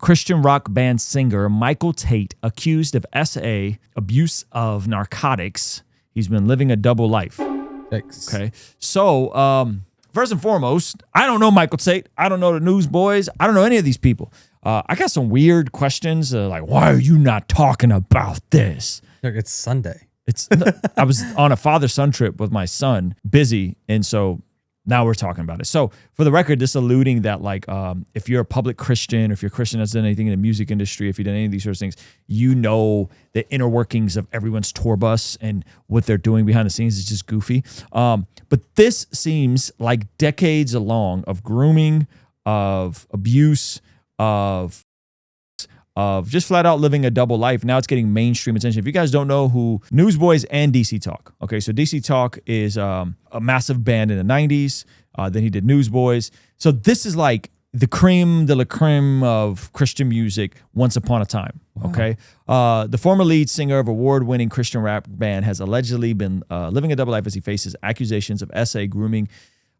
Christian rock band singer Michael Tait accused of SA, abuse of narcotics. He's been living a double life. Thanks. Okay. So, first and foremost, I don't know Michael Tait. I don't know the Newsboys. I don't know any of these people. I got some weird questions like, why are you not talking about this? Look, it's Sunday. I was on a father-son trip with my son, busy, and so now we're talking about it. So for the record, this alluding that like if you're a public Christian, or if you're a Christian that's done anything in the music industry, if you've done any of these sorts of things, you know the inner workings of everyone's tour bus and what they're doing behind the scenes is just goofy. But this seems like decades along of grooming, of abuse, of just flat out living a double life. Now it's getting mainstream attention. If you guys don't know who Newsboys and DC Talk, okay, so DC Talk is a massive band in the 90s. Then he did Newsboys. So this is like the creme de la creme of Christian music once upon a time, okay? The former lead singer of award-winning Christian rap band has allegedly been living a double life as he faces accusations of SA grooming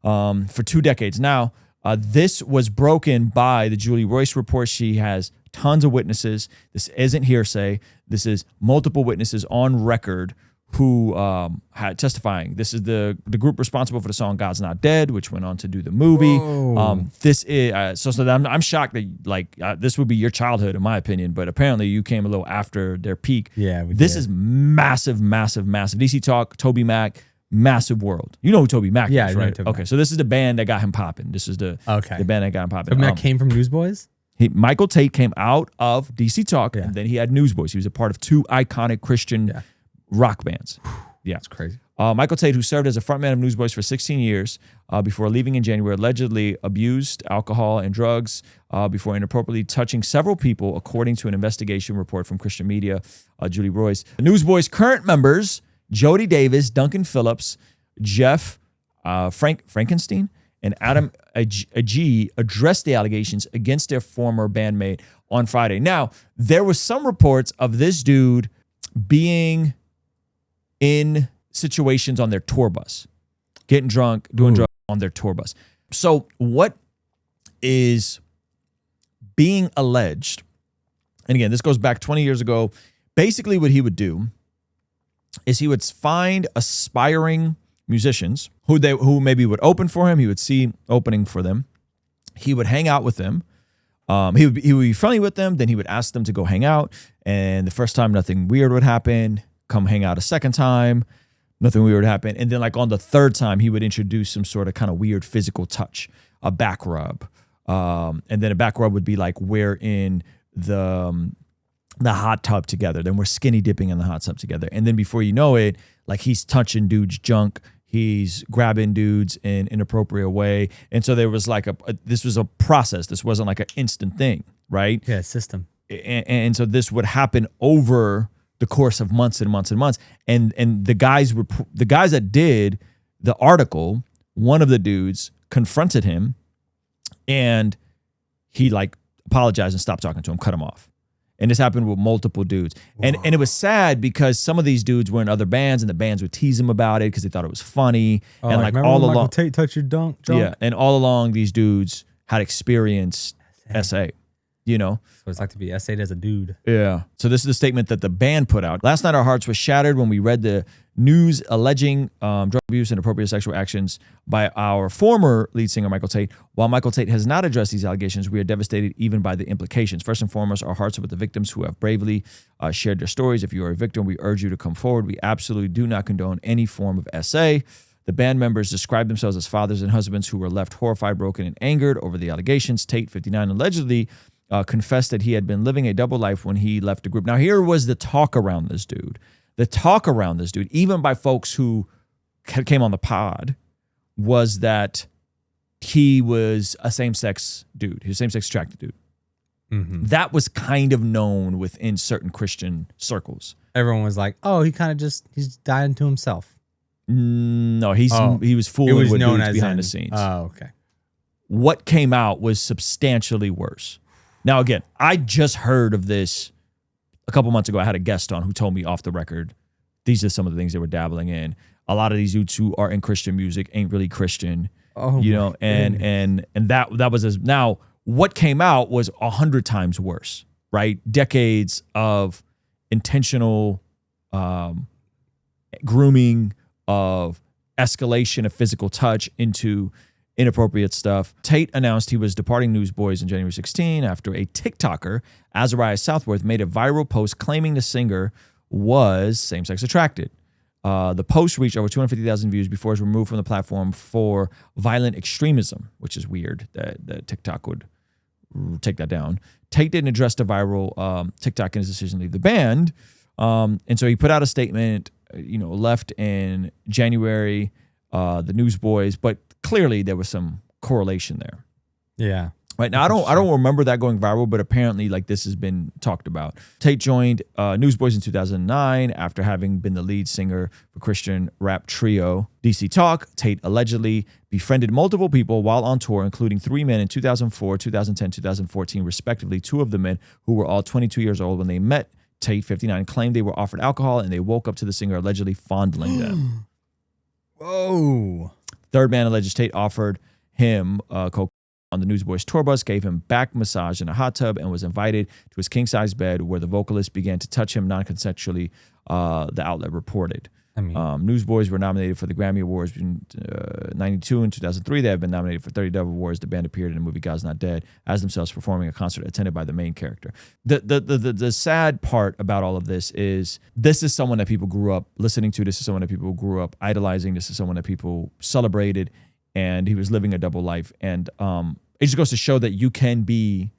for 2 decades now. This was broken by the Julie Royce report. She has tons of witnesses. This isn't hearsay. This is multiple witnesses on record who had testifying. This is the group responsible for the song "God's Not Dead," which went on to do the movie. This is so I'm shocked that like this would be your childhood, in my opinion. But apparently, you came a little after their peak. Yeah, this is massive, massive, massive. DC Talk, Toby Mac. Massive world. You know who Toby Mac is, right? Okay, so this is the band that got him popping. This is the band that got him popping. Toby Mac came from Newsboys? Michael Tait came out of DC Talk, and then he had Newsboys. He was a part of 2 iconic Christian rock bands. Yeah. That's crazy. Michael Tait, who served as a frontman of Newsboys for 16 years before leaving in January, allegedly abused alcohol and drugs before inappropriately touching several people, according to an investigation report from Christian media, Julie Royce. The Newsboys' current members, Jody Davis, Duncan Phillips, Jeff Frankenstein, and Adam Agee addressed the allegations against their former bandmate on Friday. Now, there was some reports of this dude being in situations on their tour bus, getting drunk, doing drugs on their tour bus. So what is being alleged, and again, this goes back 20 years ago, basically what he would do is he would find aspiring musicians who maybe would open for him. He would see opening for them. He would hang out with them. He would be friendly with them. Then he would ask them to go hang out. And the first time, nothing weird would happen. Come hang out a second time, nothing weird would happen. And then like on the third time, he would introduce some sort of kind of weird physical touch, a back rub. And then a back rub would be like we're in the hot tub together. Then we're skinny dipping in the hot tub together. And then before you know it, like he's touching dudes' junk. He's grabbing dudes in an inappropriate way. And so there was like this was a process. This wasn't like an instant thing, right? Yeah, system. And so this would happen over the course of months and months and months. And the guys that did the article, one of the dudes confronted him and he like apologized and stopped talking to him, cut him off. And this happened with multiple dudes. And it was sad because some of these dudes were in other bands and the bands would tease them about it because they thought it was funny. And like all along, Michael Tait touch your junk? Yeah, and all along these dudes had experienced SA, you know? So it's like to be essayed as a dude. Yeah. So this is the statement that the band put out. Last night our hearts were shattered when we read the news alleging drug abuse and inappropriate sexual actions by our former lead singer, Michael Tait. While Michael Tait has not addressed these allegations, we are devastated even by the implications. First and foremost, our hearts are with the victims who have bravely shared their stories. If you are a victim, we urge you to come forward. We absolutely do not condone any form of SA. The band members described themselves as fathers and husbands who were left horrified, broken, and angered over the allegations. Tait, 59, allegedly confessed that he had been living a double life when he left the group. Now, here was the talk around this dude. The talk around this dude, even by folks who came on the pod, was that he was a same-sex dude. He was a same-sex attracted dude. Mm-hmm. That was kind of known within certain Christian circles. Everyone was like, oh, he's died into himself. No, he was fooling with dudes behind the scenes. Oh, okay. What came out was substantially worse. Now, again, I just heard of this a couple months ago. I had a guest on who told me off the record, these are some of the things they were dabbling in. A lot of these dudes who are in Christian music ain't really Christian, you know, and that was now what came out was 100 times worse, right? Decades of intentional grooming, of escalation of physical touch into inappropriate stuff. Tait announced he was departing Newsboys on January 16 after a TikToker, Azariah Southworth, made a viral post claiming the singer was same-sex attracted. The post reached over 250,000 views before it was removed from the platform for violent extremism, which is weird that TikTok would take that down. Tait didn't address the viral TikTok in his decision to leave the band. And so he put out a statement, left in January, the Newsboys, but clearly there was some correlation there. Yeah. Right now, I don't remember that going viral, but apparently, like, this has been talked about. Tait joined Newsboys in 2009 after having been the lead singer for Christian rap trio DC Talk. Tait allegedly befriended multiple people while on tour, including 3 men in 2004, 2010, 2014, respectively. 2 of the men, who were all 22 years old when they met Tait, 59, claimed they were offered alcohol and they woke up to the singer allegedly fondling them. Whoa. Third man alleges Tait offered him cocaine on the Newsboys tour bus, gave him back massage in a hot tub, and was invited to his king-size bed where the vocalist began to touch him non-consensually, the outlet reported. Newsboys were nominated for the Grammy Awards in 92 and 2003. They have been nominated for 30 Dove Awards. The band appeared in the movie God's Not Dead as themselves, performing a concert attended by the main character. The sad part about all of this is someone that people grew up listening to. This is someone that people grew up idolizing. This is someone that people celebrated, and he was living a double life. And it just goes to show that you can be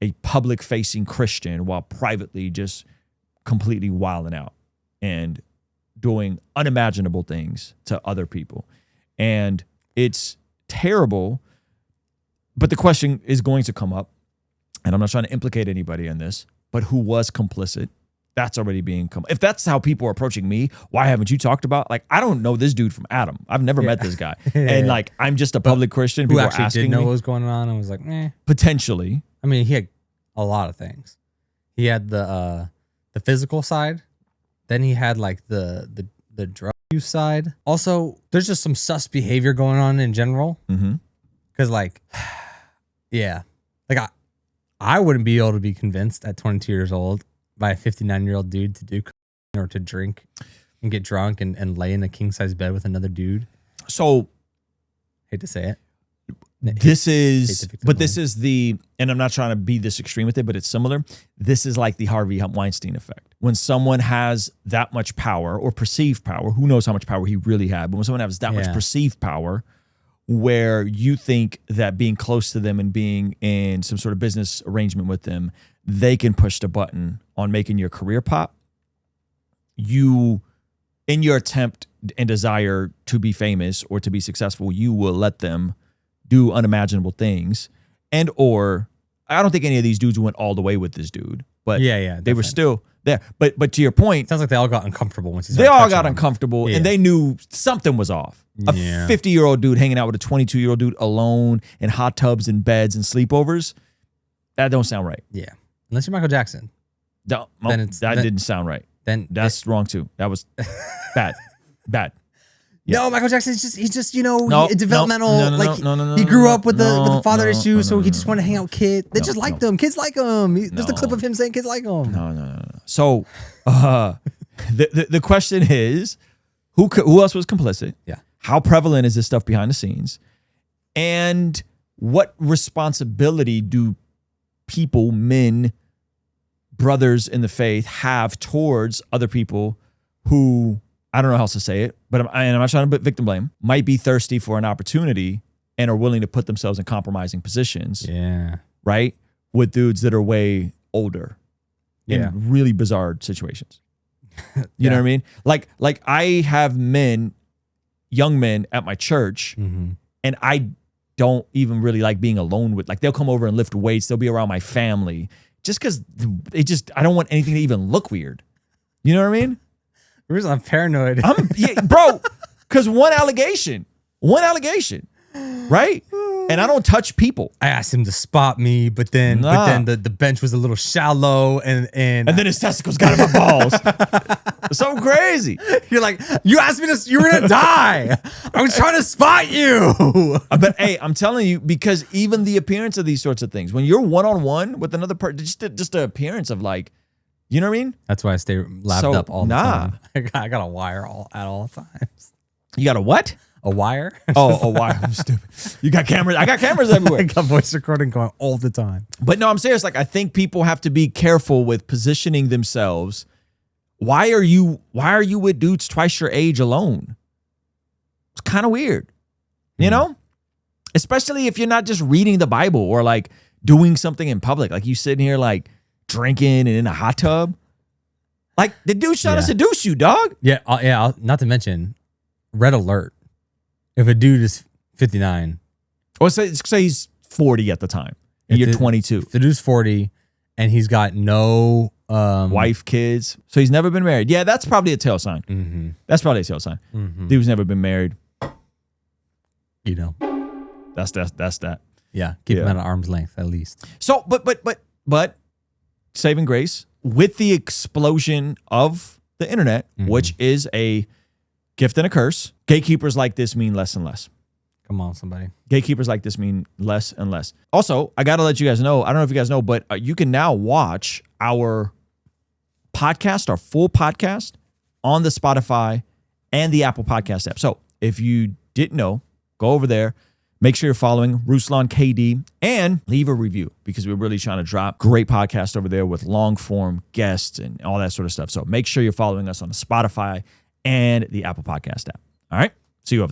a public-facing Christian while privately just completely wilding out and doing unimaginable things to other people. And it's terrible, but the question is going to come up, and I'm not trying to implicate anybody in this, but who was complicit? That's already being if that's how people are approaching me, why haven't you talked about, like, I don't know this dude from Adam. I've never met this guy. And like, I'm just a public Christian. Who people actually are asking did know me, what was going on and was like, meh. Potentially. I mean, he had a lot of things. He had the physical side. Then he had like the drug use side. Also, there's just some sus behavior going on in general. Because like, yeah, like I wouldn't be able to be convinced at 22 years old by a 59-year-old dude to do or to drink and get drunk and lay in a king-size bed with another dude. So, hate to say it. This is the, and I'm not trying to be this extreme with it, but it's similar. This is like the Harvey Weinstein effect. When someone has that much power or perceived power, who knows how much power he really had, but when someone has that much perceived power, where you think that being close to them and being in some sort of business arrangement with them, they can push the button on making your career pop. You, in your attempt and desire to be famous or to be successful, you will let them do unimaginable things. And or I don't think any of these dudes went all the way with this dude, but they were still there. But to your point, sounds like they all got uncomfortable once they all got uncomfortable and they knew something was off. A 50-year-old dude hanging out with a 22-year-old dude alone in hot tubs and beds and sleepovers, that don't sound right. Yeah, unless you're Michael Jackson. That didn't sound right. Then that's wrong too. That was bad. Yeah. No, Michael Jackson he's just developmental. He grew up with the father issues, so he just wanted to hang out with kids. They just liked him. Kids like him. There's the clip of him saying kids like him. No. So the question is, who else was complicit? Yeah. How prevalent is this stuff behind the scenes? And what responsibility do people, men, brothers in the faith, have towards other people who, I don't know how else to say it, but I'm not trying to put victim blame, might be thirsty for an opportunity and are willing to put themselves in compromising positions. Yeah. Right? With dudes that are way older in really bizarre situations. You know what I mean? Like I have young men at my church, and I don't even really like being alone with, like, they'll come over and lift weights. They'll be around my family just because I don't want anything to even look weird. You know what I mean? The reason I'm paranoid. Bro, because one allegation, right? And I don't touch people. I asked him to spot me, but then the bench was a little shallow, and then his testicles got in my balls. So crazy. You're like, you asked me this, you were gonna die. I was trying to spot you. But hey, I'm telling you, because even the appearance of these sorts of things, when you're one-on-one with another person, just the appearance of like, you know what I mean? That's why I stay laved up all the time. I got a wire at all times. You got a what? A wire? Oh, a wire. I'm stupid. You got cameras. I got cameras everywhere. I got voice recording going all the time. But no, I'm serious. Like, I think people have to be careful with positioning themselves. Why are you with dudes twice your age alone? It's kind of weird, you know? Especially if you're not just reading the Bible or like doing something in public. Like you sitting here like drinking and in a hot tub. Like the dude's trying to seduce you, dog. Yeah. Not to mention, red alert. If a dude is 59. Or say he's 40 at the time and you're 22. If the dude's 40 and he's got no wife, kids. So he's never been married. Yeah, that's probably a tail sign. Mm-hmm. That's probably a tail sign. Mm-hmm. Dude's never been married. You know. That's that. Yeah. Keep him at an arm's length at least. So, but saving grace with the explosion of the internet, which is a gift and a curse, gatekeepers like this mean less and less. Come on, somebody. Gatekeepers like this mean less and less. Also, I got to let you guys know, I don't know if you guys know, but you can now watch our podcast, our full podcast on the Spotify and the Apple Podcast app. So if you didn't know, go over there. Make sure you're following Ruslan KD and leave a review because we're really trying to drop great podcast over there with long form guests and all that sort of stuff. So make sure you're following us on the Spotify and the Apple Podcast app. All right. See you over there.